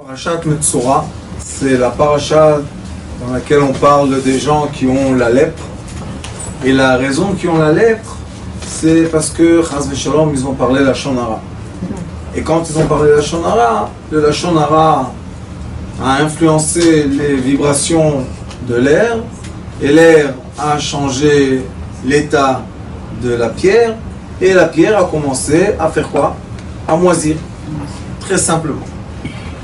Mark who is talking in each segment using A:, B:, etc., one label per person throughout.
A: Parashat Metzora, c'est la paracha dans laquelle on parle des gens qui ont la lèpre. Et la raison qu'ils ont la lèpre, c'est parce que, chas v'shalom, ils ont parlé Lashon Hara. Et quand ils ont parlé Lashon Hara, le Lashon Hara a influencé les vibrations de l'air, et l'air a changé l'état de la pierre, et la pierre a commencé à faire quoi? À moisir, très simplement.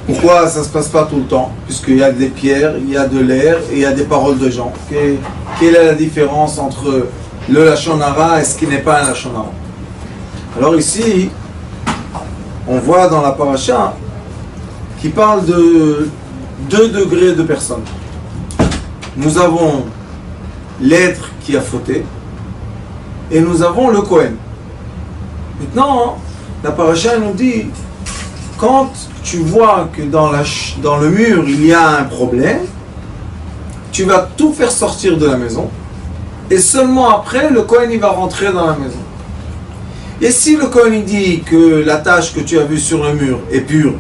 A: Pourquoi ça ne se passe pas tout le temps? Puisqu'il y a des pierres, il y a de l'air et il y a des paroles de gens. Quelle est la différence entre le Lashon Hara et ce qui n'est pas un Lashon Hara? Alors ici, on voit dans la paracha qui parle de 2 degrés de personnes. Nous avons l'être qui a fauté et nous avons le Kohen. Maintenant, la paracha nous dit, quand tu vois que dans le mur il y a un problème, tu vas tout faire sortir de la maison et seulement après le Kohen il va rentrer dans la maison. Et si le Kohen il dit que la tache que tu as vue sur le mur est pure,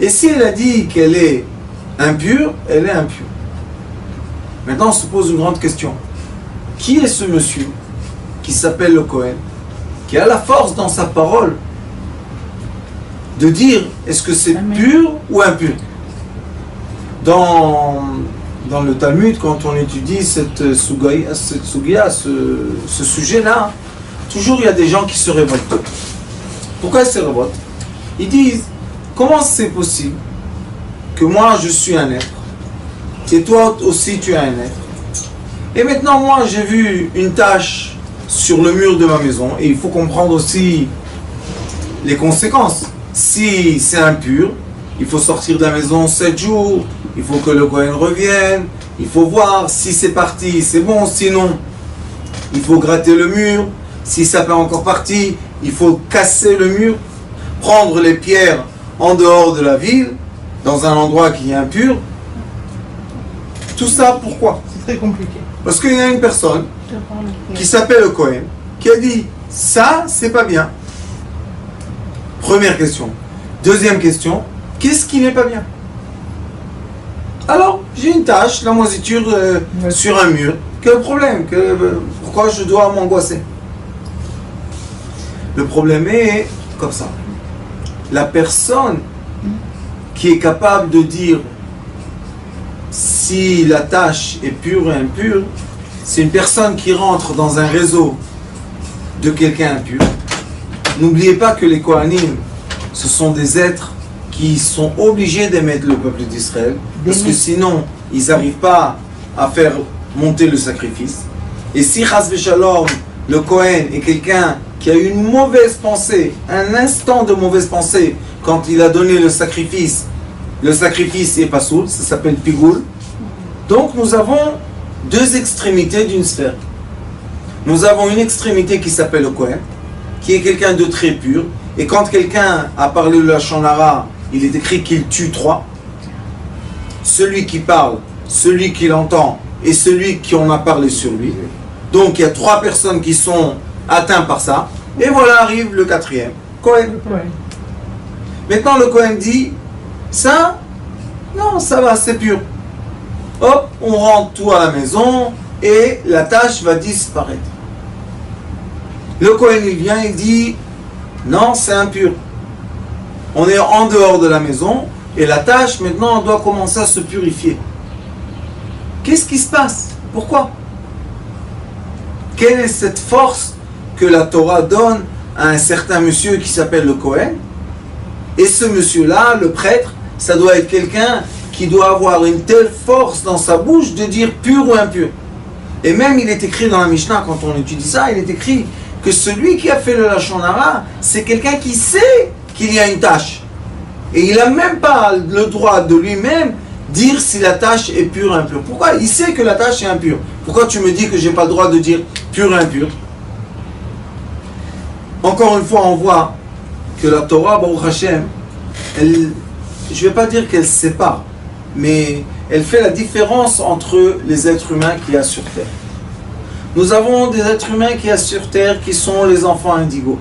A: et si elle a dit qu'elle est impure, elle est impure. Maintenant on se pose une grande question. Qui est ce monsieur qui s'appelle le Kohen, qui a la force dans sa parole de dire est-ce que c'est pur ou impur? Dans le Talmud, quand on étudie cette sugia, ce sujet-là, toujours il y a des gens qui se révoltent. Pourquoi ils se révoltent? Ils disent, comment c'est possible que moi je suis un être, et toi aussi tu es un être, et maintenant moi j'ai vu une tache sur le mur de ma maison, et il faut comprendre aussi les conséquences. Si c'est impur, il faut sortir de la maison 7 jours, il faut que le Kohen revienne, il faut voir si c'est parti, c'est bon, sinon il faut gratter le mur, si ça fait encore partie, il faut casser le mur, prendre les pierres en dehors de la ville, dans un endroit qui est impur. Tout ça, pourquoi?
B: C'est très compliqué.
A: Parce qu'il y a une personne qui s'appelle le Kohen, qui a dit, ça c'est pas bien. Première question. Deuxième question, qu'est-ce qui n'est pas bien? Alors, j'ai une tache, la moisiture sur un mur. Quel problème? Pourquoi je dois m'angoisser? Le problème est comme ça. La personne qui est capable de dire si la tache est pure ou impure, c'est une personne qui rentre dans un réseau de quelqu'un impur. N'oubliez pas que les Kohanim, ce sont des êtres qui sont obligés d'émettre le peuple d'Israël, parce que sinon, ils n'arrivent pas à faire monter le sacrifice. Et si chas v'shalom, le Kohen est quelqu'un qui a eu une mauvaise pensée, un instant de mauvaise pensée, quand il a donné le sacrifice est pas soul, ça s'appelle pigoul. Donc nous avons 2 extrémités d'une sphère. Nous avons une extrémité qui s'appelle le Kohen, qui est quelqu'un de très pur, et quand quelqu'un a parlé de la Lashon Hara, il est écrit qu'il tue 3. Celui qui parle, celui qui l'entend, et celui qui en a parlé sur lui. Donc il y a 3 personnes qui sont atteintes par ça, et voilà arrive le 4e, Kohen. Maintenant le Kohen dit, ça, non, ça va, c'est pur. Hop, on rentre tout à la maison, et la tâche va disparaître. Le Kohen il vient et dit non, c'est impur. On est en dehors de la maison et la tâche maintenant doit commencer à se purifier. Qu'est-ce qui se passe? Pourquoi? Quelle est cette force que la Torah donne à un certain monsieur qui s'appelle le Kohen? Et ce monsieur-là, le prêtre, ça doit être quelqu'un qui doit avoir une telle force dans sa bouche de dire pur ou impur. Et même il est écrit dans la Mishnah, quand on étudie ça, il est écrit que celui qui a fait le Lashon Hara, c'est quelqu'un qui sait qu'il y a une tâche. Et il n'a même pas le droit de lui-même dire si la tâche est pure ou impure. Pourquoi? Il sait que la tâche est impure. Pourquoi tu me dis que je n'ai pas le droit de dire pure ou impure? Encore une fois, on voit que la Torah, Baruch Hashem, je ne vais pas dire qu'elle sépare, mais elle fait la différence entre les êtres humains qu'il y a sur Terre. Nous avons des êtres humains qu'il y a sur Terre qui sont les enfants indigos.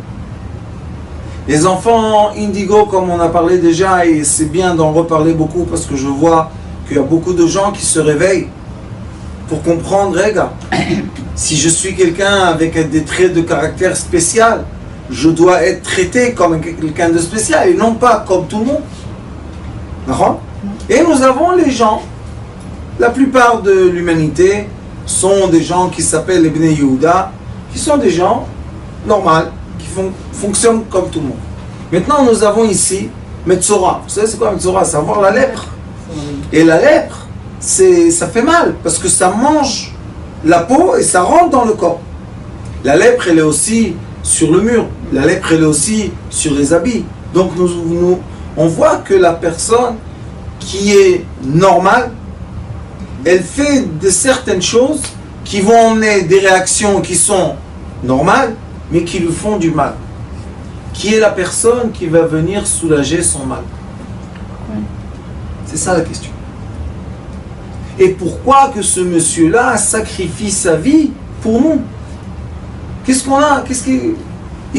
A: Les enfants indigo, comme on a parlé déjà, et c'est bien d'en reparler beaucoup parce que je vois qu'il y a beaucoup de gens qui se réveillent pour comprendre, regarde, si je suis quelqu'un avec des traits de caractère spécial, je dois être traité comme quelqu'un de spécial et non pas comme tout le monde. D'accord ? Et nous avons les gens, la plupart de l'humanité sont des gens qui s'appellent les Bnei Yehuda, qui sont des gens normaux, qui fonctionnent comme tout le monde. Maintenant, nous avons ici Metzora. Vous savez c'est quoi Metzora? C'est avoir la lèpre. Et la lèpre, ça fait mal, parce que ça mange la peau et ça rentre dans le corps. La lèpre, elle est aussi sur le mur. La lèpre, elle est aussi sur les habits. Donc, on voit que la personne qui est normale, elle fait de certaines choses qui vont emmener des réactions qui sont normales, mais qui lui font du mal. Qui est la personne qui va venir soulager son mal? C'est ça la question. Et pourquoi que ce monsieur-là sacrifie sa vie pour nous? Qu'est-ce qu'on a? Il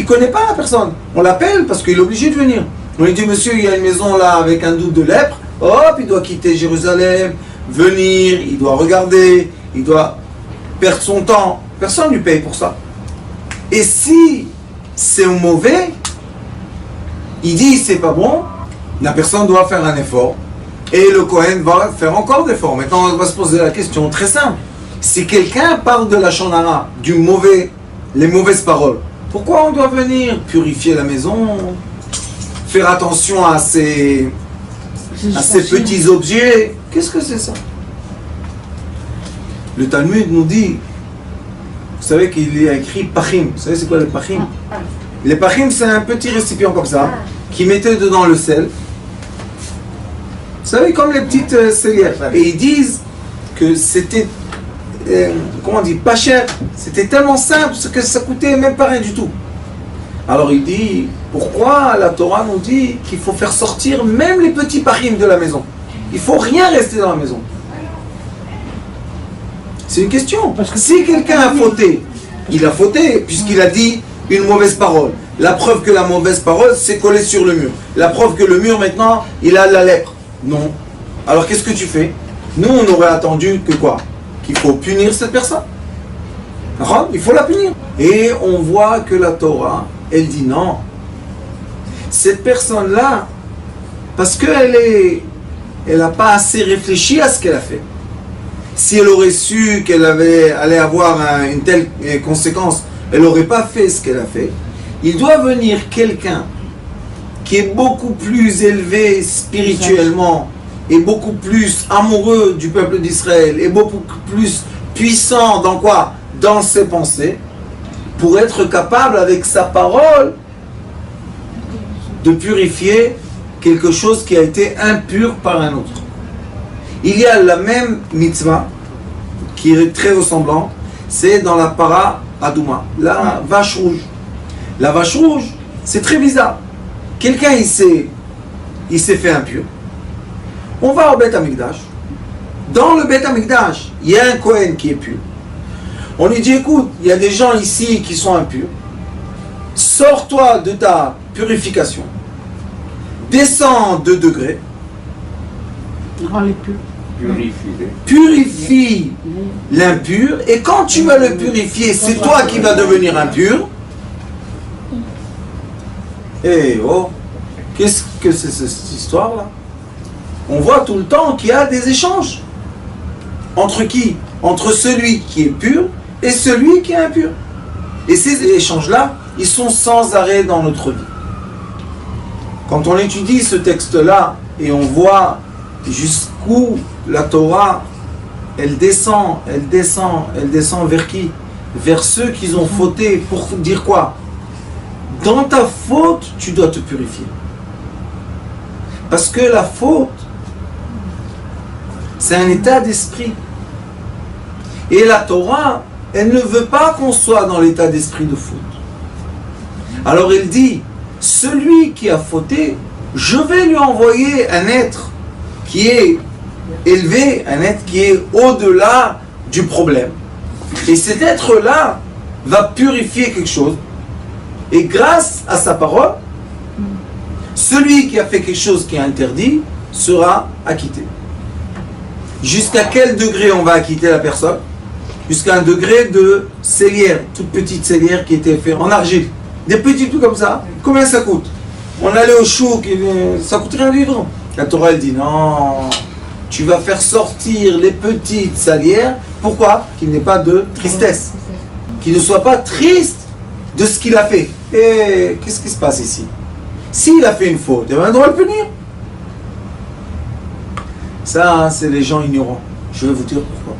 A: ne connaît pas la personne. On l'appelle parce qu'il est obligé de venir. On lui dit, monsieur, il y a une maison là avec un doute de lèpre. Hop, il doit quitter Jérusalem, venir, il doit regarder, il doit perdre son temps. Personne ne lui paye pour ça. Et si c'est mauvais, il dit c'est pas bon, la personne doit faire un effort. Et le Kohen va faire encore d'efforts. Maintenant, on va se poser la question très simple. Si quelqu'un parle de la Shonara, les mauvaises paroles, pourquoi on doit venir purifier la maison, faire attention à ces petits objets? Qu'est-ce que c'est ça? Le Talmud nous dit, vous savez qu'il y a écrit Pachim. Vous savez c'est quoi les Pachim? Les Pachim, c'est un petit récipient comme ça, qui mettait dedans le sel. Vous savez, comme les petites selières. Et ils disent que c'était, comment on dit, pas cher. C'était tellement simple que ça coûtait même pas rien du tout. Alors il dit, pourquoi la Torah nous dit qu'il faut faire sortir même les petits Pachim de la maison? Il ne faut rien rester dans la maison. C'est une question. Parce que si quelqu'un a fauté, il a fauté puisqu'il a dit une mauvaise parole. La preuve que la mauvaise parole s'est collée sur le mur. La preuve que le mur maintenant, il a de la lèpre. Non. Alors qu'est-ce que tu fais? Nous, on aurait attendu que quoi? Qu'il faut punir cette personne. Il faut la punir. Et on voit que la Torah, elle dit non. Cette personne-là, parce qu'elle n'a pas assez réfléchi à ce qu'elle a fait. Si elle aurait su qu'elle allait avoir une telle conséquence, elle n'aurait pas fait ce qu'elle a fait. Il doit venir quelqu'un qui est beaucoup plus élevé spirituellement et beaucoup plus amoureux du peuple d'Israël et beaucoup plus puissant dans quoi? Dans ses pensées, pour être capable avec sa parole de purifier quelque chose qui a été impur par un autre. Il y a la même mitzvah qui est très ressemblante, c'est dans la para Adouma, la vache rouge. La vache rouge, c'est très bizarre. Quelqu'un il s'est fait impur. On va au Beth Amikdash. Dans le Beth Amikdash, il y a un Kohen qui est pur. On lui dit écoute, il y a des gens ici qui sont impurs. Sors-toi de ta purification. Descends 2 degrés. Purifie l'impur. Et quand tu vas le purifier, c'est toi qui vas devenir impur. Eh oh, qu'est-ce que c'est cette histoire-là? On voit tout le temps qu'il y a des échanges. Entre qui? Entre celui qui est pur et celui qui est impur. Et ces échanges-là, ils sont sans arrêt dans notre vie. Quand on étudie ce texte-là et on voit jusqu'où la Torah, elle descend vers qui? Vers ceux qui ont fauté pour dire quoi? Dans ta faute, tu dois te purifier. Parce que la faute, c'est un état d'esprit. Et la Torah, elle ne veut pas qu'on soit dans l'état d'esprit de faute. Alors elle dit, celui qui a fauté, je vais lui envoyer un être qui est élevé, un être qui est au-delà du problème. Et cet être-là va purifier quelque chose. Et grâce à sa parole, Celui qui a fait quelque chose qui est interdit sera acquitté. Jusqu'à quel degré on va acquitter la personne? Jusqu'à un degré de cellière, toute petite cellière qui était faite en argile. Des petits trucs comme ça, combien ça coûte? On allait au chouk, ça coûte rien du tout. La Torah elle dit non, tu vas faire sortir les petites salières. Pourquoi? Qu'il n'ait pas de tristesse. Qu'il ne soit pas triste de ce qu'il a fait. Et qu'est-ce qui se passe ici? S'il a fait une faute, il a un droit de le punir. Ça, c'est les gens ignorants. Je vais vous dire pourquoi.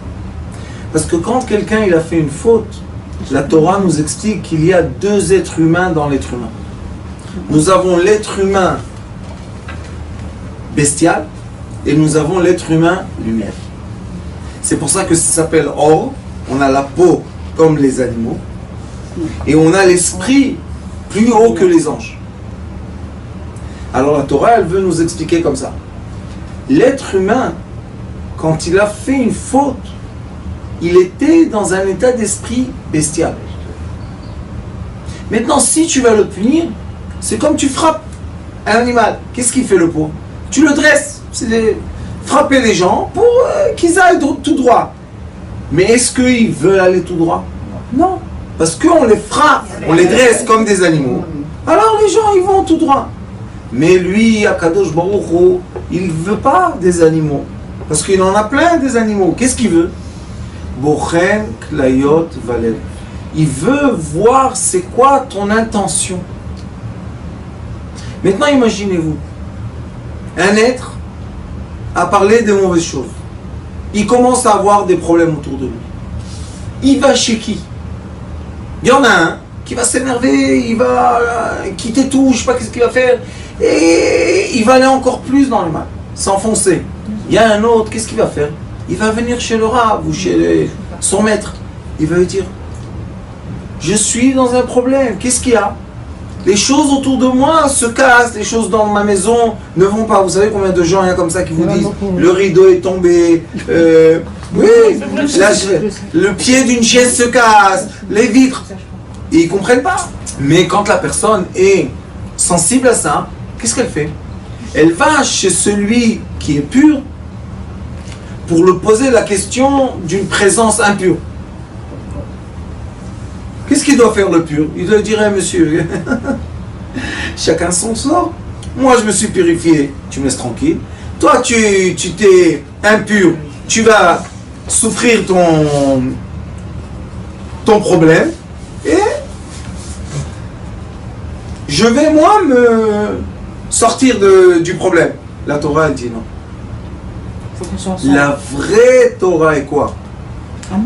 A: Parce que quand quelqu'un il a fait une faute, la Torah nous explique qu'il y a deux êtres humains dans l'être humain. Nous avons l'être humain bestial et nous avons l'être humain lumière. C'est pour ça que ça s'appelle Or. On a la peau comme les animaux et on a l'esprit plus haut que les anges. Alors la Torah, elle veut nous expliquer comme ça. L'être humain, quand il a fait une faute, il était dans un état d'esprit bestial. Maintenant, si tu vas le punir, c'est comme tu frappes un animal. Qu'est-ce qu'il fait le pauvre? Tu le dresses. C'est frapper les gens pour qu'ils aillent tout droit. Mais est-ce qu'ils veulent aller tout droit? Non. Parce qu'on les frappe, on les dresse comme des animaux. Alors les gens, ils vont tout droit. Mais lui, Akadosh Baruch Hu, il ne veut pas des animaux. Parce qu'il en a plein des animaux. Qu'est-ce qu'il veut? Bochen Klayot Valel. Il veut voir c'est quoi ton intention. Maintenant imaginez-vous, un être a parlé de mauvaises choses. Il commence à avoir des problèmes autour de lui. Il va chez qui? Il y en a un qui va s'énerver, il va quitter tout, je ne sais pas qu'est-ce qu'il va faire, et il va aller encore plus dans le mal, s'enfoncer. Il y a un autre, qu'est-ce qu'il va faire? Il va venir chez le Rav ou chez son maître. Il va lui dire, je suis dans un problème, qu'est-ce qu'il y a? Les choses autour de moi se cassent, les choses dans ma maison ne vont pas. Vous savez combien de gens il y a comme ça qui vous disent, le rideau est tombé, oui, le pied d'une chaise se casse, les vitres. Et ils ne comprennent pas. Mais quand la personne est sensible à ça, qu'est-ce qu'elle fait? Elle va chez celui qui est pur pour lui poser la question d'une présence impure. Qu'est-ce qu'il doit faire le pur? Il doit dire, monsieur, chacun son sort. Moi, je me suis purifié, tu me laisses tranquille. Toi, tu t'es impur, tu vas souffrir ton problème. Et je vais, moi, me sortir du problème. La Torah, elle dit non. La vraie Torah est quoi?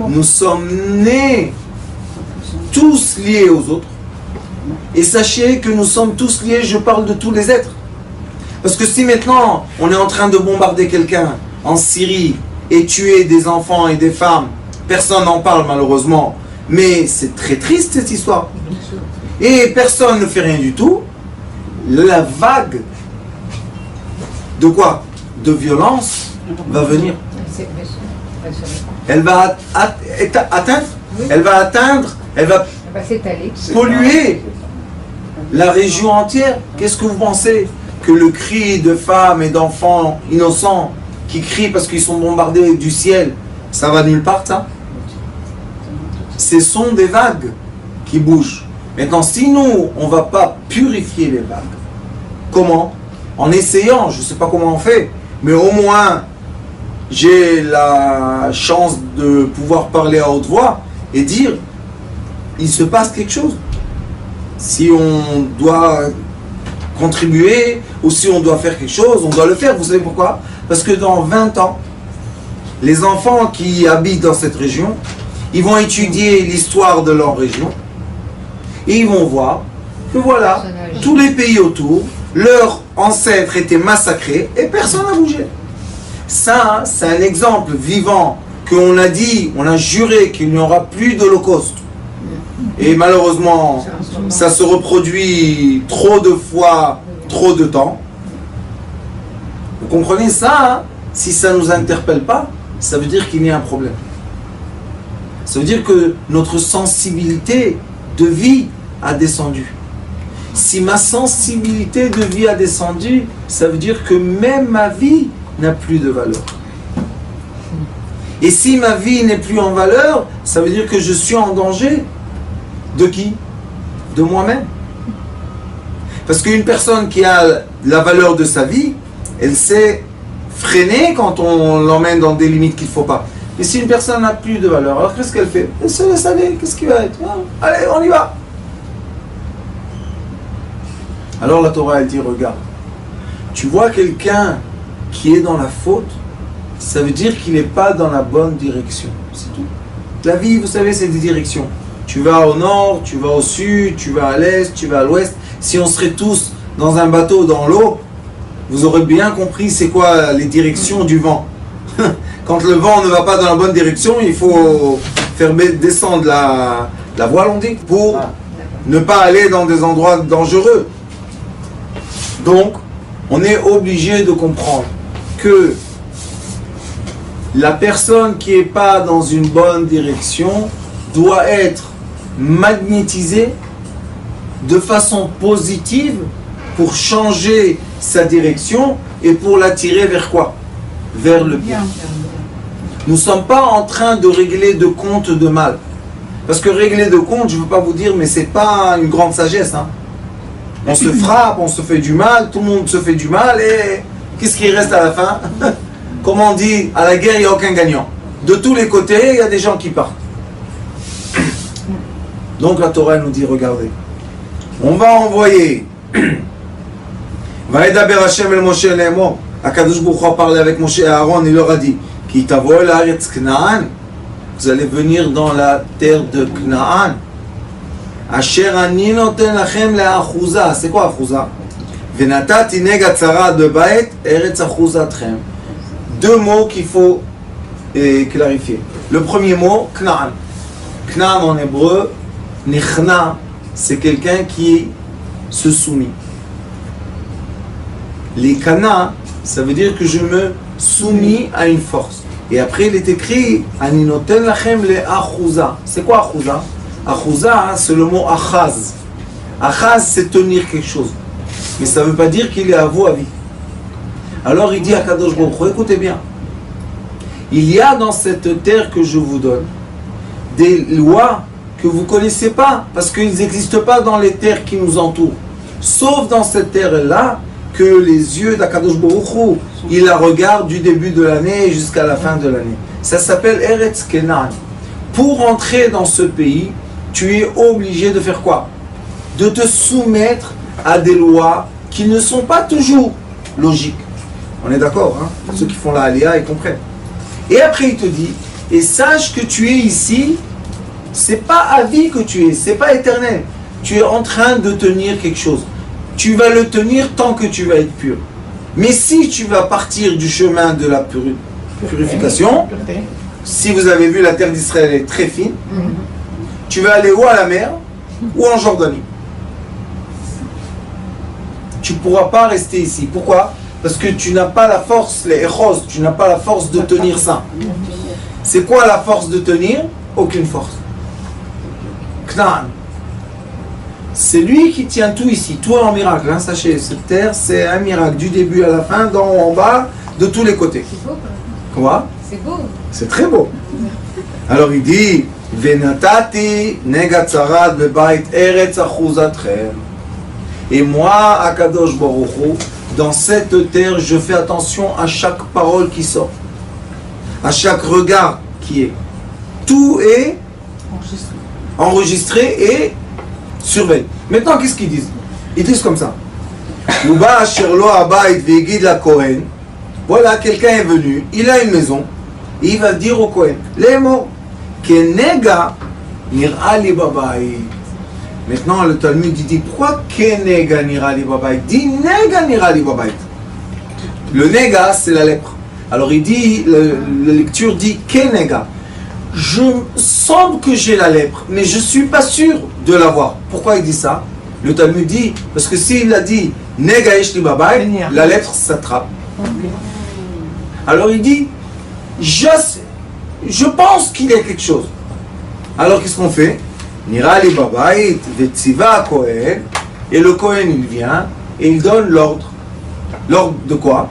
A: Nous sommes nés tous liés aux autres. Et sachez que nous sommes tous liés, je parle de tous les êtres. Parce que si maintenant, on est en train de bombarder quelqu'un en Syrie et tuer des enfants et des femmes, personne n'en parle malheureusement, mais c'est très triste cette histoire. Et personne ne fait rien du tout. La vague de quoi? De violence va venir. Elle va atteindre, elle va atteindre, elle va polluer la région entière. Qu'est-ce que vous pensez? Que le cri de femmes et d'enfants innocents qui crient parce qu'ils sont bombardés du ciel, ça va nulle part, ça? Ce sont des vagues qui bougent. Maintenant, si nous, on ne va pas purifier les vagues, comment? En essayant, je ne sais pas comment on fait, mais au moins, j'ai la chance de pouvoir parler à haute voix et dire, il se passe quelque chose. Si on doit contribuer ou si on doit faire quelque chose, on doit le faire. Vous savez pourquoi? Parce que dans 20 ans, les enfants qui habitent dans cette région, ils vont étudier l'histoire de leur région et ils vont voir que voilà, tous les pays autour, leurs ancêtres étaient massacrés et personne n'a bougé. Ça, c'est un exemple vivant qu'on a dit, on a juré qu'il n'y aura plus d'Holocauste. Et malheureusement, ça se reproduit trop de fois, trop de temps. Vous comprenez ça, hein? Si ça ne nous interpelle pas, ça veut dire qu'il y a un problème. Ça veut dire que notre sensibilité de vie a descendu. Si ma sensibilité de vie a descendu, ça veut dire que même ma vie n'a plus de valeur. Et si ma vie n'est plus en valeur, ça veut dire que je suis en danger. De qui? De moi-même. Parce qu'une personne qui a la valeur de sa vie, elle sait freiner quand on l'emmène dans des limites qu'il ne faut pas. Mais si une personne n'a plus de valeur, alors qu'est-ce qu'elle fait? Elle se laisse aller, qu'est-ce qui va être? Allez, on y va. Alors la Torah, elle dit, regarde, tu vois quelqu'un qui est dans la faute, ça veut dire qu'il n'est pas dans la bonne direction. C'est tout. La vie, vous savez, c'est des directions. Tu vas au nord, tu vas au sud, tu vas à l'est, tu vas à l'ouest. Si on serait tous dans un bateau dans l'eau, vous aurez bien compris c'est quoi les directions du vent. Quand le vent ne va pas dans la bonne direction, il faut faire descendre la voile, on dit, pour ne pas aller dans des endroits dangereux. Donc, on est obligé de comprendre que la personne qui n'est pas dans une bonne direction doit être magnétisée de façon positive pour changer sa direction et pour l'attirer vers quoi? Vers le bien. Nous ne sommes pas en train de régler de compte de mal. Parce que régler de compte, je ne veux pas vous dire, mais ce n'est pas une grande sagesse. Hein. On se frappe, on se fait du mal, tout le monde se fait du mal et qu'est-ce qui reste à la fin? Comme on dit, à la guerre, il n'y a aucun gagnant. De tous les côtés, il y a des gens qui partent. Donc la Torah nous dit, regardez, on va envoyer. Vaïdaber Hashem el Moshe Nemo. Akadosh Baruch Hu a parlé avec Moshe et Aaron, il leur a dit, Ki tavo el haaretz Knaan, vous allez venir dans la terre de Knaan. Asher ani noten lachem le'achouza. C'est quoi achouza? Venatati neg atzara de bait eretz achouzatchem. Deux mots qu'il faut clarifier. Le premier mot, Knaan. Knaan en hébreu, Nichna, c'est quelqu'un qui se soumet. Les Kana, ça veut dire que je me soumis à une force. Et après, il est écrit Ani noten lachem le'achouza. C'est quoi achouza? Achouza, c'est le mot achaz. Achaz, c'est tenir quelque chose. Mais ça ne veut pas dire qu'il est à vous à vie. Alors il dit à Kadosh Baruch Hu, écoutez bien. Il y a dans cette terre que je vous donne des lois que vous ne connaissez pas, parce qu'ils n'existent pas dans les terres qui nous entourent. Sauf dans cette terre-là, que les yeux d'Akadosh Baruch Hu, il la regarde du début de l'année jusqu'à la fin de l'année. Ça s'appelle Eretz Kenan. Pour entrer dans ce pays, tu es obligé de faire quoi? De te soumettre à des lois qui ne sont pas toujours logiques. On est d'accord, hein? Ceux qui font la Aliyah, ils comprennent. Et après, il te dit, et sache que tu es ici, c'est pas à vie que tu es, c'est pas éternel. Tu es en train de tenir quelque chose. Tu vas le tenir tant que tu vas être pur. Mais si tu vas partir du chemin de la purification, si vous avez vu, la terre d'Israël est très fine, tu vas aller ou à la mer, ou en Jordanie. Tu ne pourras pas rester ici. Pourquoi? Parce que tu n'as pas la force, les echos, tu n'as pas la force de tenir ça. C'est quoi la force de tenir? Aucune force. Knaan. C'est lui qui tient tout ici, tout en miracle. Hein, sachez, cette terre, c'est un miracle, du début à la fin, d'en haut en bas, de tous les côtés.
B: C'est beau.
A: Quoi?
B: C'est beau.
A: C'est très beau. Alors il dit, Venatati negatzarat bebait eretz achuzatchem. Et moi, Akadosh Baruch Hu, dans cette terre, je fais attention à chaque parole qui sort, à chaque regard qui est. Tout est enregistré et surveillé. Maintenant, qu'est-ce qu'ils disent? Ils disent comme ça. Voilà, quelqu'un est venu, il a une maison, et il va dire au Kohen, les mots, Kenega nir'ali babaï. Maintenant, le Talmud dit, pourquoi Kenega nir'ali babaï? Dit Nega nir'ali babaï. Le Nega, c'est la lèpre. Alors il dit, la lecture dit Kenega. Je semble que j'ai la lèpre, mais je ne suis pas sûr de l'avoir. Pourquoi il dit ça? Le Talmud dit, parce que s'il a dit Nega eshli babaï, la lèpre s'attrape. Alors il dit, je pense qu'il y a quelque chose. Alors qu'est-ce qu'on fait? Nirali babaït, vetziva kohen, Et le Kohen, il vient et il donne l'ordre. L'ordre de quoi?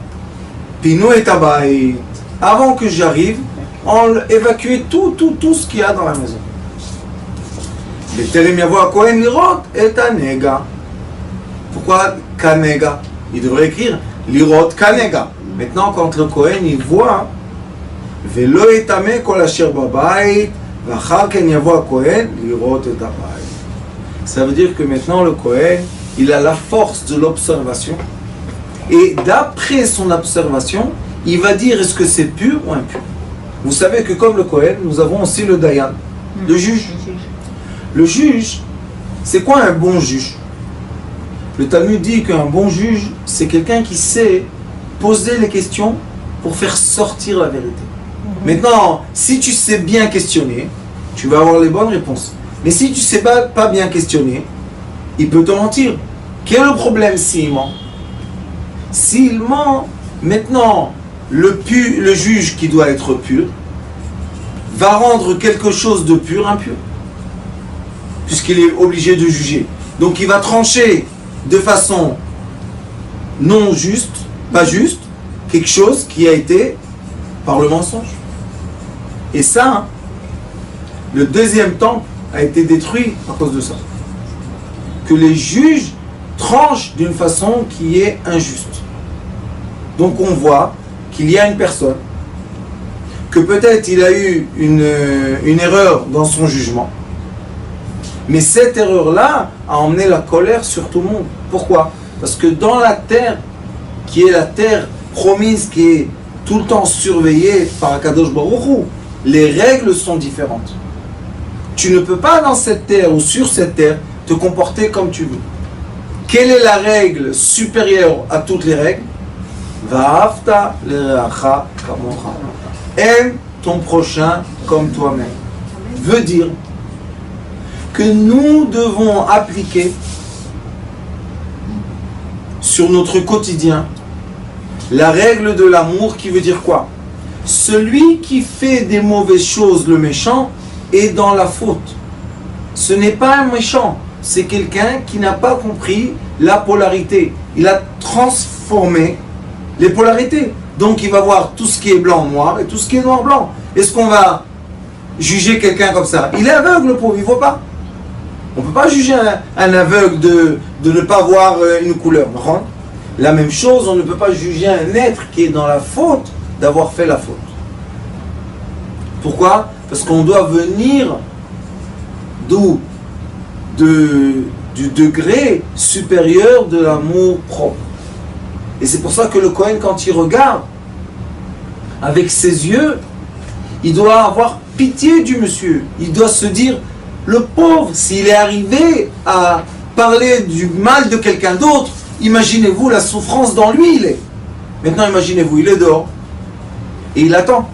A: Pinou et tabaï. Avant que j'arrive, on évacue tout ce qu'il y a dans la maison. בטרם יבוא הכהן לראות את הנגע. Pourquoi kanega? Il devrait écrire lirot kanega. Maintenant, quand le Kohen il voit, ולא יטמא כל אשר בבית, ואחר כן יבוא הכהן לראות את הבית. Ça veut dire que maintenant le Kohen, il a la force de l'observation. Et d'après son observation, il va dire est-ce que c'est pur ou impur. Vous savez que comme le Kohen, nous avons aussi le Dayan, le juge. Le juge, c'est quoi un bon juge? Le Talmud dit qu'un bon juge, c'est quelqu'un qui sait poser les questions pour faire sortir la vérité. Maintenant, si tu sais bien questionner, tu vas avoir les bonnes réponses. Mais si tu ne sais pas bien questionner, il peut te mentir. Quel est le problème s'il ment? S'il ment, maintenant, le juge qui doit être pur va rendre quelque chose de pur impur. Puisqu'il est obligé de juger. Donc il va trancher de façon non juste, pas juste, quelque chose qui a été par le mensonge. Et ça, le deuxième temple a été détruit à cause de ça. Que les juges tranchent d'une façon qui est injuste. Donc on voit qu'il y a une personne, que peut-être il a eu une erreur dans son jugement, mais cette erreur-là a emmené la colère sur tout le monde. Pourquoi? Parce que dans la terre, qui est la terre promise, qui est tout le temps surveillée par Akadosh Baruch Hu, les règles sont différentes. Tu ne peux pas dans cette terre ou sur cette terre te comporter comme tu veux. Quelle est la règle supérieure à toutes les règles? Va'afta l'ereacha kamocha. Aime ton prochain comme toi-même. Veut dire que nous devons appliquer sur notre quotidien la règle de l'amour qui veut dire quoi? Celui qui fait des mauvaises choses, le méchant, est dans la faute. Ce n'est pas un méchant, c'est quelqu'un qui n'a pas compris la polarité. Il a transformé les polarités. Donc il va voir tout ce qui est blanc-noir et tout ce qui est noir-blanc. Est-ce qu'on va juger quelqu'un comme ça? Il est aveugle, le pauvre, il ne voit pas. On ne peut pas juger un aveugle de ne pas voir une couleur. La même chose, on ne peut pas juger un être qui est dans la faute d'avoir fait la faute. Pourquoi? Parce qu'on doit venir du degré supérieur de l'amour propre. Et c'est pour ça que le Kohen, quand il regarde avec ses yeux, il doit avoir pitié du monsieur. Il doit se dire, le pauvre, s'il est arrivé à parler du mal de quelqu'un d'autre, imaginez-vous la souffrance dans lui il est. Maintenant imaginez-vous, il est dehors et il attend.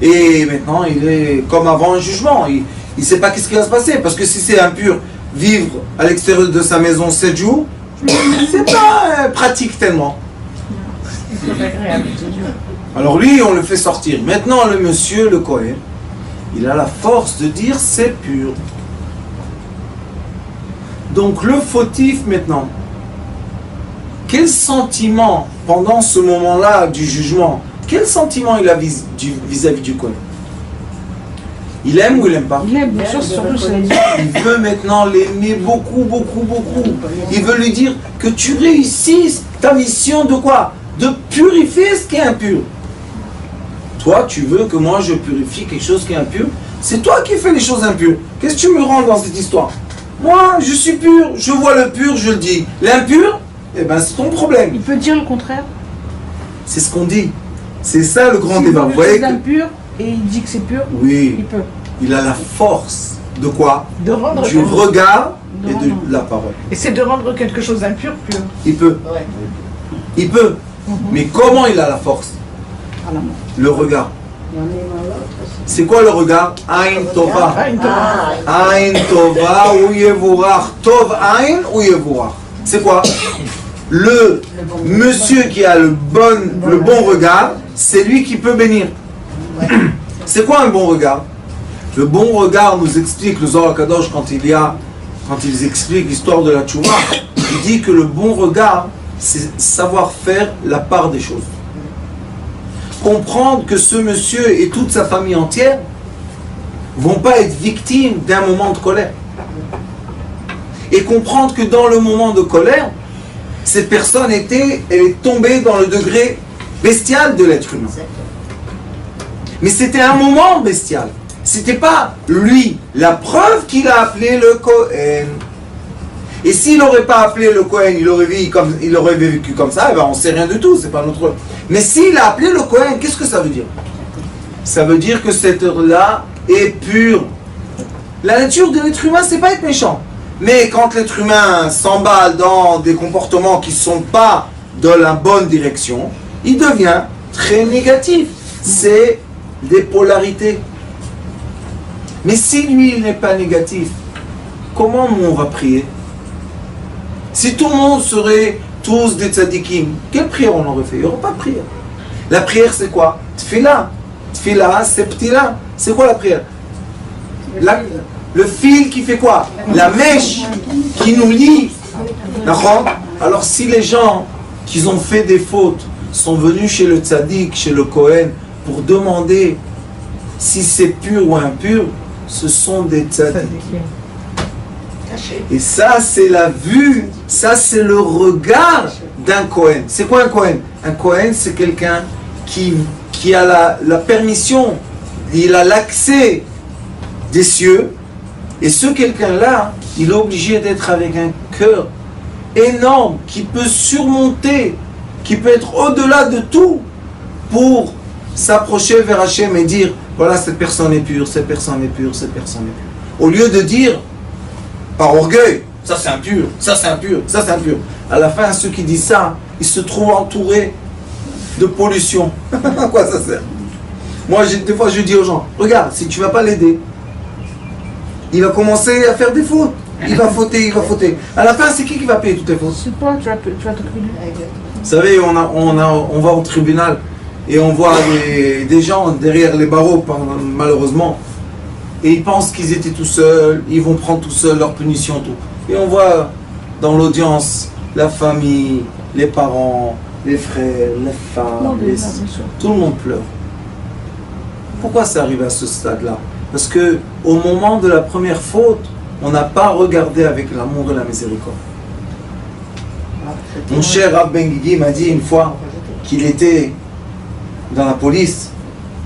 A: Et maintenant il est comme avant un jugement. Il ne sait pas qu'est-ce qui va se passer. Parce que si c'est impur, vivre à l'extérieur de sa maison 7 jours, c'est pas pratique tellement. Alors lui, on le fait sortir. Maintenant le monsieur, le Kohen, il a la force de dire c'est pur. Donc le fautif maintenant, quel sentiment pendant ce moment-là du jugement, quel sentiment il a vis-à-vis du Kohen? Il aime ou il n'aime pas?
B: Il aime, bien sûr, surtout c'est
A: il veut maintenant l'aimer beaucoup, beaucoup, beaucoup. Il veut lui dire que tu réussisses ta mission de quoi? De purifier ce qui est impur. Toi, tu veux que moi je purifie quelque chose qui est impur? C'est toi qui fais les choses impures. Qu'est-ce que tu me rends dans cette histoire? Moi, je suis pur, je vois le pur, je le dis. L'impur, eh ben c'est ton problème.
B: Il peut dire le contraire.
A: C'est ce qu'on dit. C'est ça le grand débat. Vous
B: Il
A: voyez
B: veut impur et il dit que c'est pur.
A: Oui.
B: Il peut.
A: Il a la force de quoi?
C: De rendre
A: Du regard et de
B: rendre.
A: la parole.
C: Et c'est de rendre quelque chose d'impur pur.
A: Il peut.
C: Ouais.
A: Il peut. Mais comment il a la force?
B: À la main.
A: Le regard. C'est quoi le regard? Aïn Tova.
C: Ah, une Torah.
A: Aïn Tova ou Yevourach. Tov Aïn ou Yevourach. C'est quoi? Le monsieur qui a le bon regard, c'est lui qui peut bénir. C'est quoi un bon regard? Le bon regard nous explique le Zohar Kadosh quand ils expliquent l'histoire de la Tchouva. Il dit que le bon regard, c'est savoir faire la part des choses. Comprendre que ce monsieur et toute sa famille entière vont pas être victimes d'un moment de colère. Et comprendre que dans le moment de colère, cette personne elle est tombée dans le degré bestial de l'être humain. Mais c'était un moment bestial. C'était pas lui. La preuve qu'il a appelé le Kohen. Et s'il n'aurait pas appelé le Kohen, il aurait vécu comme ça, eh ben on ne sait rien du tout, c'est pas notre... Mais s'il a appelé le Kohen, qu'est-ce que ça veut dire? Ça veut dire que cette heure-là est pure. La nature de l'être humain, c'est pas être méchant. Mais quand l'être humain s'emballe dans des comportements qui ne sont pas dans la bonne direction, il devient très négatif. C'est des polarités. Mais si lui, il n'est pas négatif, comment nous on va prier? Si tout le monde serait tous des tzadikim, quelle prière on aurait fait? Il n'y aurait pas de prière. La prière, c'est quoi? Tfila. Tfila, c'est ptila. C'est quoi la prière? Le fil qui fait quoi? La mèche qui nous lie. D'accord? Alors si les gens qui ont fait des fautes sont venus chez le tzaddik, chez le Kohen, pour demander si c'est pur ou impur, ce sont des tzaddikim. Et ça, c'est la vue, ça, c'est le regard d'un Kohen. C'est quoi un Kohen? Un Kohen, c'est quelqu'un qui a la permission, il a l'accès des cieux. Et ce quelqu'un-là, il est obligé d'être avec un cœur énorme, qui peut surmonter, qui peut être au-delà de tout, pour s'approcher vers Hachem et dire, voilà, cette personne est pure, cette personne est pure, cette personne est pure. Au lieu de dire, par orgueil, ça c'est impur, ça c'est impur, ça c'est impur. À la fin, ceux qui disent ça, ils se trouvent entourés de pollution. À quoi ça sert? Moi, des fois, je dis aux gens, regarde, si tu ne vas pas l'aider, il va commencer à faire des fautes. Il va fauter, il va fauter. À la fin, c'est qui va payer toutes les fautes?
B: C'est toi, tu vas te crier.
A: Vous savez, on va au tribunal et on voit des gens derrière les barreaux, malheureusement. Et ils pensent qu'ils étaient tout seuls, ils vont prendre tout seuls leur punition, tout. Et on voit dans l'audience la famille, les parents, les frères, les femmes, tout le monde pleure. Pourquoi ça arrive à ce stade-là? Parce que au moment de la première faute, on n'a pas regardé avec l'amour et la miséricorde. Mon cher Rav Ben Guigui m'a dit une fois qu'il était dans la police,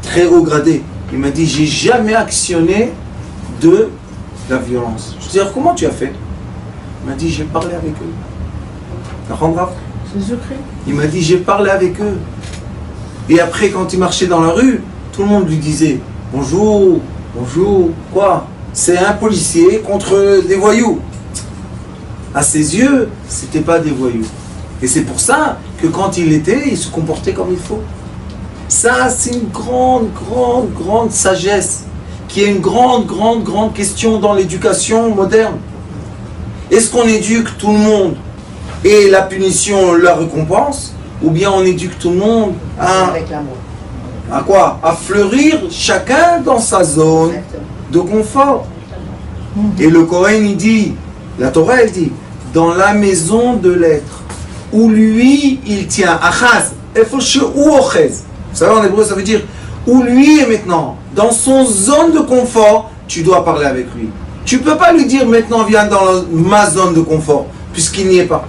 A: très haut gradé. Il m'a dit, j'ai jamais actionné de la violence. Je lui ai dit, alors comment tu as fait? Il m'a dit, j'ai parlé avec eux.
B: C'est secret.
A: Il m'a dit, j'ai parlé avec eux. Et après, quand il marchait dans la rue, tout le monde lui disait, bonjour, bonjour, quoi? C'est un policier contre des voyous. À ses yeux, c'était pas des voyous. Et c'est pour ça que quand il se comportait comme il faut. Ça, c'est une grande sagesse, qui est une grande question dans l'éducation moderne. Est-ce qu'on éduque tout le monde et la punition, la récompense, ou bien on éduque tout le monde à quoi? À fleurir chacun dans sa zone de confort. Et le Kohen, il dit, la Torah, elle dit, dans la maison de l'être, où lui, il tient, achaz, ou ochez. Vous savez, en hébreu, ça veut dire, où lui est maintenant, dans son zone de confort, tu dois parler avec lui. Tu ne peux pas lui dire, maintenant, viens dans ma zone de confort, puisqu'il n'y est pas.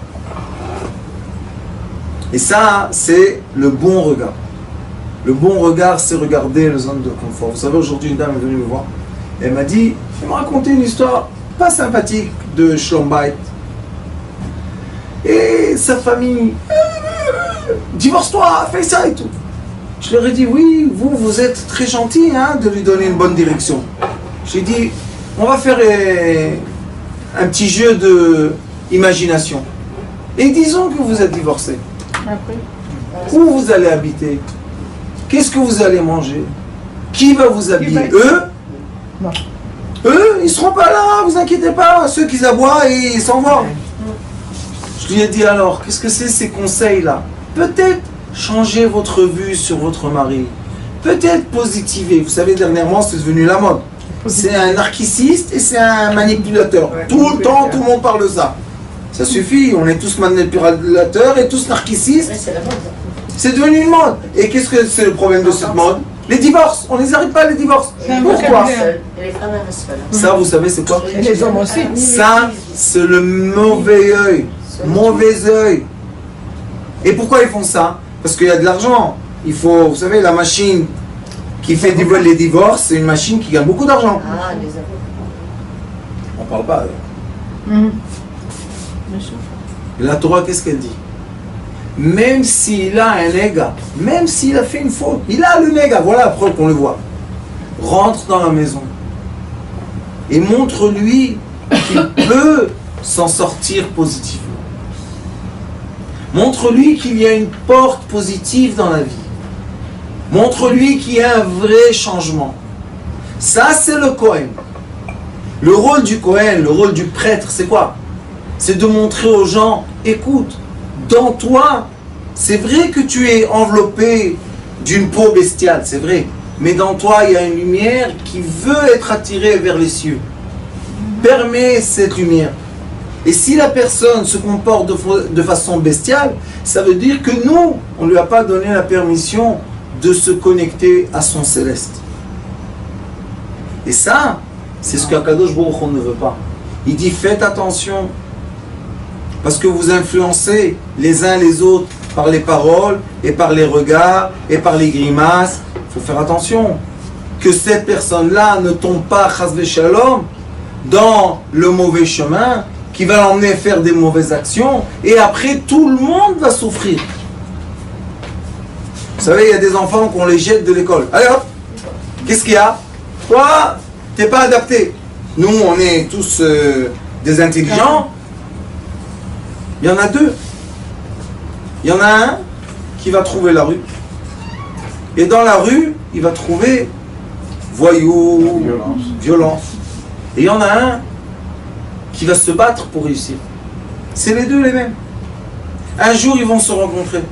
A: Et ça, c'est le bon regard. Le bon regard, c'est regarder la zone de confort. Vous savez, aujourd'hui, une dame est venue me voir. Elle m'a dit, elle m'a raconté une histoire pas sympathique de Shlom Bayit. Et sa famille, divorce-toi, fais ça et tout. Je leur ai dit, oui, vous êtes très gentil de lui donner une bonne direction. J'ai dit, on va faire un petit jeu d'imagination. Et disons que vous êtes divorcé.
B: Après.
A: Où vous allez habiter? Qu'est-ce que vous allez manger? Qui va vous habiller? Eux?
B: Non.
A: Eux, ils ne seront pas là, vous inquiétez pas. Ceux qui aboient, ils s'en vont. Je lui ai dit alors, qu'est-ce que c'est ces conseils-là? Peut-être changer votre vue sur votre mari. Peut-être positiver. Vous savez, dernièrement, c'est devenu la mode. C'est un narcissiste et c'est un manipulateur. Tout le temps, tout le monde parle de ça. Ça suffit, on est tous manipulateurs et tous narcissistes.
C: Ouais, c'est la mode.
A: C'est devenu une mode. Et qu'est-ce que c'est le problème de cette mode? Les divorces. On les arrête pas, les divorces.
B: C'est un
A: Pourquoi?
B: vocabulaire.
C: Et les femmes restent seules.
A: Ça, vous savez, c'est quoi?
B: Et les hommes aussi.
A: Ça, c'est le mauvais œil. Mauvais œil. Et pourquoi ils font ça? Parce qu'il y a de l'argent. Il faut, vous savez, la machine qui fait les divorces, c'est une machine qui gagne beaucoup d'argent.
C: Ah, les avocats.
A: On parle pas.
B: Mhm. Bien sûr.
A: La Torah, qu'est-ce qu'elle dit? Même s'il a un néga, même s'il a fait une faute, il a le néga, voilà la preuve qu'on le voit. Rentre dans la maison et montre-lui qu'il peut s'en sortir positivement. Montre-lui qu'il y a une porte positive dans la vie. Montre-lui qu'il y a un vrai changement. Ça, c'est le Kohen. Le rôle du Kohen, le rôle du prêtre, c'est quoi? C'est de montrer aux gens, écoute, dans toi, c'est vrai que tu es enveloppé d'une peau bestiale, c'est vrai. Mais dans toi, il y a une lumière qui veut être attirée vers les cieux. Permets cette lumière. Et si la personne se comporte de façon bestiale, ça veut dire que nous, on ne lui a pas donné la permission de se connecter à son céleste. Et ça, c'est ce qu'Akadosh Baruch Hu ne veut pas. Il dit, faites attention, parce que vous influencez les uns les autres par les paroles, et par les regards, et par les grimaces. Il faut faire attention, que cette personne-là ne tombe pas, chas v'shalom, dans le mauvais chemin, qui va l'emmener faire des mauvaises actions, et après tout le monde va souffrir. Vous savez, il y a des enfants qu'on les jette de l'école. Allez hop, qu'est-ce qu'il y a? Toi, t'es pas adapté. Nous, on est tous des intelligents. Il y en a deux. Il y en a un qui va trouver la rue. Et dans la rue, il va trouver voyous, violence. Et il y en a un qui va se battre pour réussir. C'est les deux les mêmes. Un jour, ils vont se rencontrer.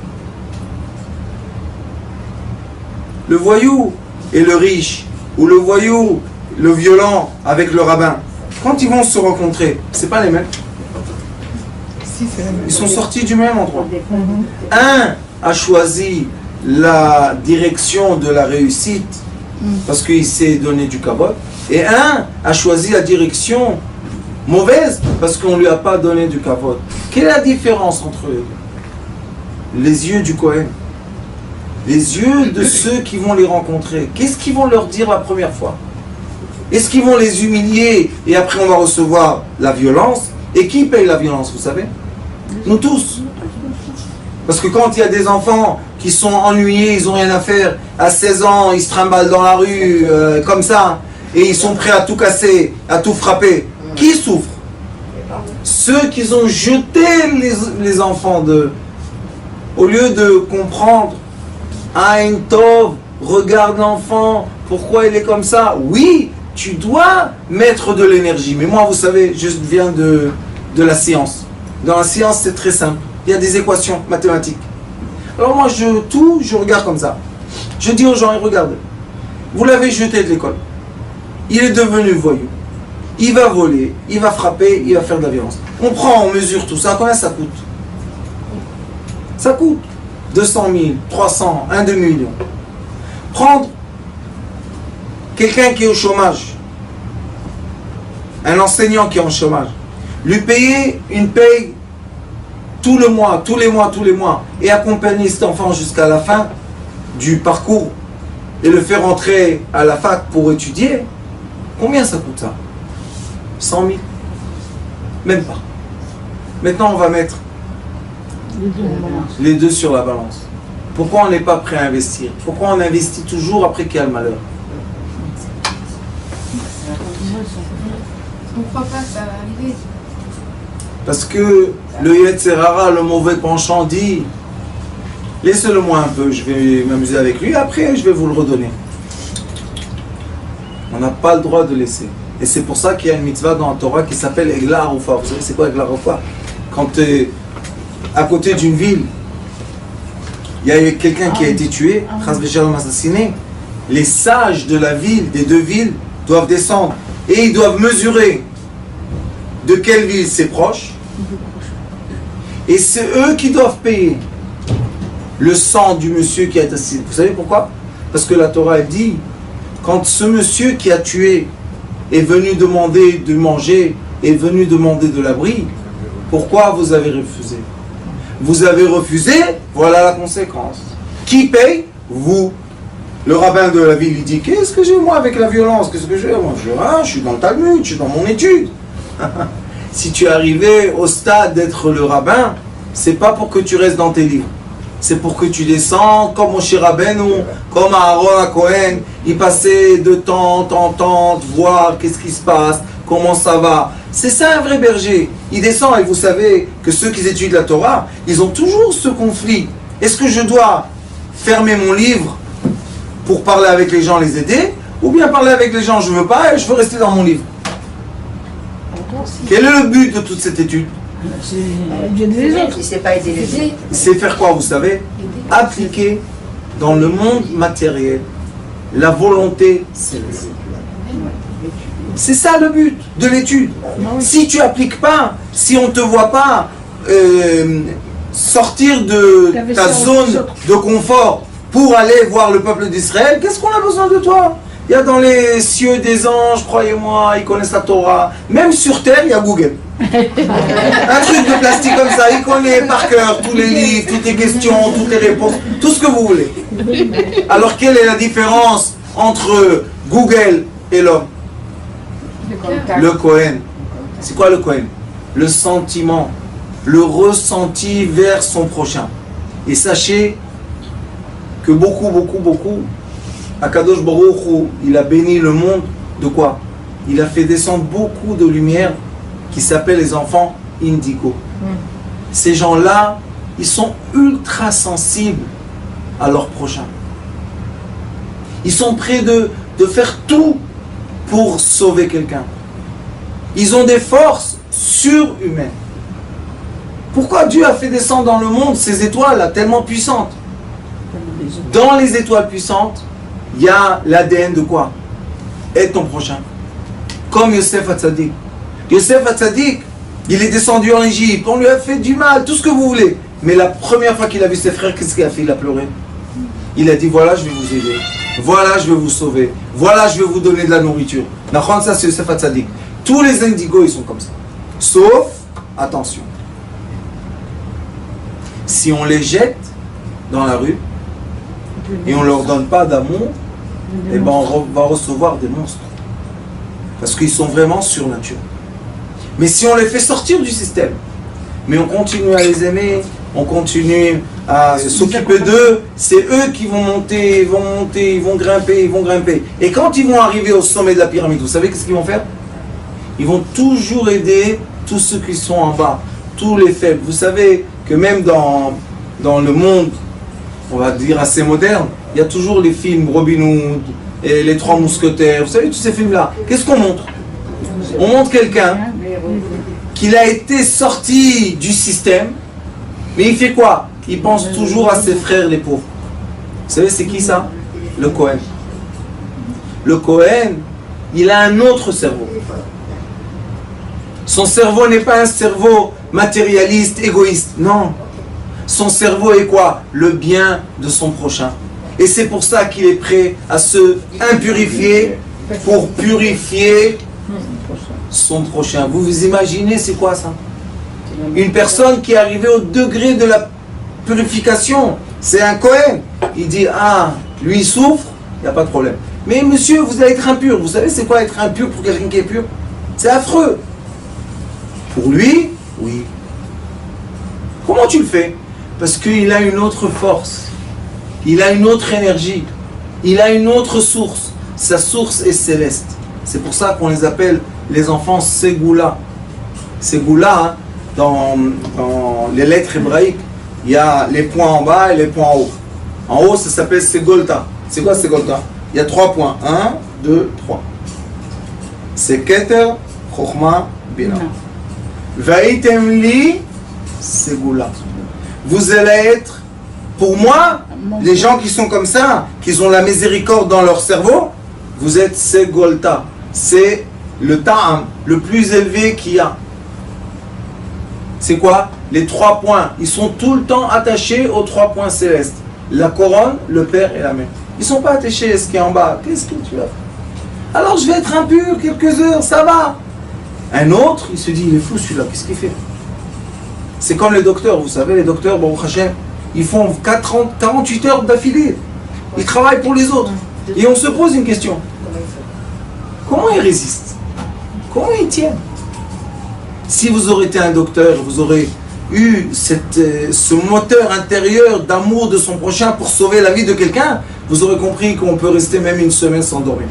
A: Le voyou et le riche, ou le voyou, le violent avec le rabbin, quand ils vont se rencontrer, c'est pas les mêmes.
B: Si, c'est la même.
A: Ils sont sortis du même endroit. Un a choisi la direction de la réussite parce qu'il s'est donné du kavod, et un a choisi la direction mauvaise parce qu'on ne lui a pas donné du kavod. Quelle est la différence entre eux? Les yeux du Kohen, les yeux de ceux qui vont les rencontrer. Qu'est-ce qu'ils vont leur dire la première fois? Est-ce qu'ils vont les humilier et après on va recevoir la violence? Et qui paye la violence, vous savez? Nous tous. Parce que quand il y a des enfants qui sont ennuyés, ils n'ont rien à faire, à 16 ans, ils se trimballent dans la rue comme ça, et ils sont prêts à tout casser, à tout frapper. Qui souffre? Ceux qui ont jeté les enfants d'eux. Au lieu de comprendre, Aïn Tov, regarde l'enfant, pourquoi il est comme ça? Oui, tu dois mettre de l'énergie. Mais moi, vous savez, je viens de la science. Dans la science, c'est très simple. Il y a des équations mathématiques. Alors moi, je regarde comme ça. Je dis aux gens, regardez, vous l'avez jeté de l'école. Il est devenu voyou. Il va voler, il va frapper, il va faire de la violence. On prend, on mesure tout ça. Combien ça coûte? Ça coûte 200 000, 300, 1 demi-million. Prendre quelqu'un qui est au chômage, un enseignant qui est en chômage, lui payer une paye tout le mois, tous les mois, et accompagner cet enfant jusqu'à la fin du parcours et le faire entrer à la fac pour étudier, combien ça coûte ça? 100 000? Même pas. Maintenant, on va mettre les deux sur la balance. Pourquoi on n'est pas prêt à investir? Pourquoi on investit toujours après qu'il y a le malheur?
D: Pourquoi pas, ça va arriver.
A: Parce que le Yetzerara, le mauvais penchant, dit laissez-le moi un peu, je vais m'amuser avec lui, après je vais vous le redonner. On n'a pas le droit de laisser. Et c'est pour ça qu'il y a une mitzvah dans la Torah qui s'appelle Egla Harufa. Vous savez c'est quoi Egla Harufa? Quand tu es à côté d'une ville, il y a quelqu'un qui a été tué, chas v'shalom assassiné, les sages de la ville, des deux villes, doivent descendre et ils doivent mesurer de quelle ville c'est proche Et c'est eux qui doivent payer le sang du monsieur qui a été assassiné. Vous savez pourquoi? Parce que la Torah elle dit, quand ce monsieur qui a tué est venu demander de manger, est venu demander de l'abri, pourquoi vous avez refusé? Vous avez refusé, voilà la conséquence. Qui paye? Vous. Le rabbin de la ville, il dit, qu'est-ce que j'ai moi avec la violence? Qu'est-ce que j'ai? Moi, je suis dans le Talmud, je suis dans mon étude. Si tu es arrivé au stade d'être le rabbin, c'est pas pour que tu restes dans tes livres. C'est pour que tu descends comme Moshe Rabbeinu, comme Aaron à Cohen. Il passait de temps en temps, voir qu'est-ce qui se passe, comment ça va. C'est ça un vrai berger. Il descend et vous savez que ceux qui étudient la Torah, ils ont toujours ce conflit. Est-ce que je dois fermer mon livre pour parler avec les gens, les aider, ou bien parler avec les gens, je veux pas et je veux rester dans mon livre? Quel est le but de toute cette étude?
D: Il sait pas aider les autres.
A: C'est faire quoi, vous savez? Appliquer dans le monde matériel la volonté céleste. C'est ça le but de l'étude. Si tu appliques pas, si on ne te voit pas sortir de ta zone de confort pour aller voir le peuple d'Israël, qu'est-ce qu'on a besoin de toi? Il y a dans les cieux des anges, croyez-moi, ils connaissent la Torah. Même sur terre, il y a Google. Un truc de plastique comme ça, il connaît par cœur tous les livres, toutes les questions, toutes les réponses, tout ce que vous voulez. Alors quelle est la différence entre Google et l'homme? Le Kohen. C'est quoi le Kohen? Le sentiment, le ressenti vers son prochain. Et sachez que beaucoup, Akadosh Baruch Hu, il a béni le monde de quoi? Il a fait descendre beaucoup de lumière qui s'appellent les enfants indigo. Ces gens-là, ils sont ultra sensibles à leur prochain. Ils sont prêts de faire tout pour sauver quelqu'un. Ils ont des forces surhumaines. Pourquoi Dieu a fait descendre dans le monde ces étoiles là, tellement puissantes? Dans les étoiles puissantes, il y a l'ADN de quoi? Aide ton prochain. Comme Yosef Hatzadik. Yosef Hatzadik, il est descendu en Égypte, on lui a fait du mal, tout ce que vous voulez. Mais la première fois qu'il a vu ses frères, qu'est-ce qu'il a fait? Il a pleuré. Il a dit, voilà, je vais vous aider. Voilà, je vais vous sauver. Voilà, je vais vous donner de la nourriture. Ça, c'est Yosef Hatzadik. Tous les indigos, ils sont comme ça. Sauf, attention, si on les jette dans la rue et on ne leur donne pas d'amour, eh ben on va recevoir des monstres. Parce qu'ils sont vraiment surnaturels. Mais si on les fait sortir du système, mais on continue à les aimer, on continue à s'occuper d'eux, c'est eux qui vont monter, ils vont grimper. Et quand ils vont arriver au sommet de la pyramide, vous savez qu'est-ce qu'ils vont faire? Ils vont toujours aider tous ceux qui sont en bas, tous les faibles. Vous savez que même dans le monde, on va dire assez moderne, il y a toujours les films Robin Hood et les Trois Mousquetaires. Vous savez, tous ces films-là, qu'est-ce qu'on montre? On montre quelqu'un qui a été sorti du système, mais il fait quoi? Il pense toujours à ses frères les pauvres. Vous savez, c'est qui ça? Le Kohen. Le Kohen, il a un autre cerveau. Son cerveau n'est pas un cerveau matérialiste, égoïste. Non. Son cerveau est quoi? Le bien de son prochain. Et c'est pour ça qu'il est prêt à se impurifier pour purifier son prochain. Vous vous imaginez c'est quoi ça? Une personne qui est arrivée au degré de la purification. C'est un Kohen. Il dit, ah, lui il souffre, il n'y a pas de problème. Mais monsieur, vous allez être impur. Vous savez c'est quoi être impur pour quelqu'un qui est pur? C'est affreux. Pour lui, oui. Comment tu le fais? Parce qu'il a une autre force. Il a une autre énergie. Il a une autre source. Sa source est céleste. C'est pour ça qu'on les appelle les enfants Ségoula. Ségoula, hein, dans les lettres hébraïques, il y a les points en bas et les points en haut. En haut, ça s'appelle Ségolta. C'est quoi Ségolta? Il y a 3 points. 1, 2, 3. C'est Keter, Chochma, Bina. Vaïtem li Ségoula. Vous allez être, pour moi, les gens qui sont comme ça, qui ont la miséricorde dans leur cerveau, vous êtes Ségolta. C'est le ta'am, le plus élevé qu'il y a. C'est quoi? les 3 points, ils sont tout le temps attachés aux 3 points célestes. La couronne, le père et la mère. Ils ne sont pas attachés à ce qui est en bas. Qu'est-ce que tu vas faire? Alors je vais être impur quelques heures, ça va. Un autre, il se dit, il est fou celui-là, qu'est-ce qu'il fait? C'est comme les docteurs, vous savez, les docteurs, Baruch Hashem, ils font 48 heures d'affilée. Ils travaillent pour les autres. Et on se pose une question. Comment ils résistent? Comment ils tiennent? Si vous aurez été un docteur, vous aurez eu ce moteur intérieur d'amour de son prochain pour sauver la vie de quelqu'un, vous aurez compris qu'on peut rester même une semaine sans dormir.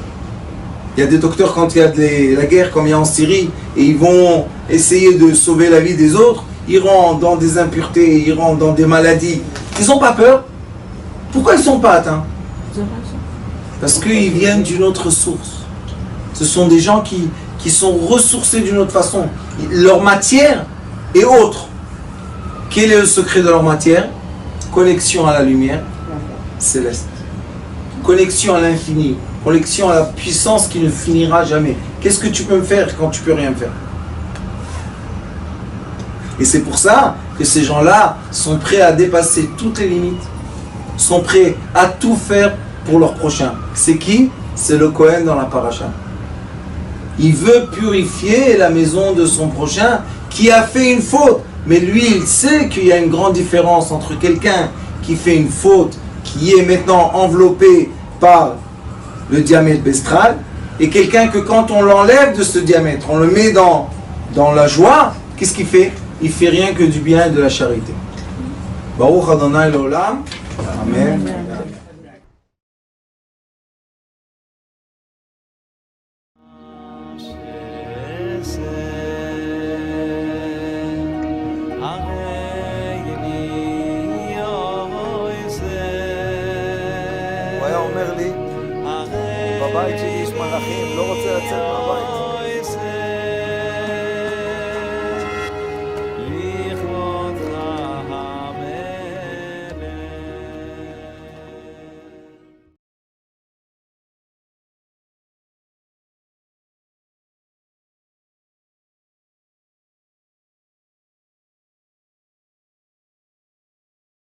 A: Il y a des docteurs, quand il y a la guerre comme il y a en Syrie, et ils vont essayer de sauver la vie des autres, ils rentrent dans des impuretés, ils rentrent dans des maladies. Ils n'ont pas peur. Pourquoi ils ne sont pas atteints? Parce qu'ils viennent d'une autre source. Ce sont des gens qui sont ressourcés d'une autre façon. Leur matière est autre. Quel est le secret de leur matière? Connexion à la lumière céleste. Connexion à l'infini. Connexion à la puissance qui ne finira jamais. Qu'est-ce que tu peux me faire quand tu peux rien faire? Et c'est pour ça que ces gens-là sont prêts à dépasser toutes les limites, sont prêts à tout faire pour leur prochain. C'est qui? C'est le Kohen dans la paracha. Il veut purifier la maison de son prochain qui a fait une faute. Mais lui, il sait qu'il y a une grande différence entre quelqu'un qui fait une faute, qui est maintenant enveloppé par le diamètre bestral, et quelqu'un que quand on l'enlève de ce diamètre, on le met dans la joie, qu'est-ce qu'il fait? Il fait rien que du bien et de la charité. Baruch Adonai l'olam. Amen. הוא היה אומר לי, בבית שלי יש מלאכים, לא רוצה לצאת מהבית.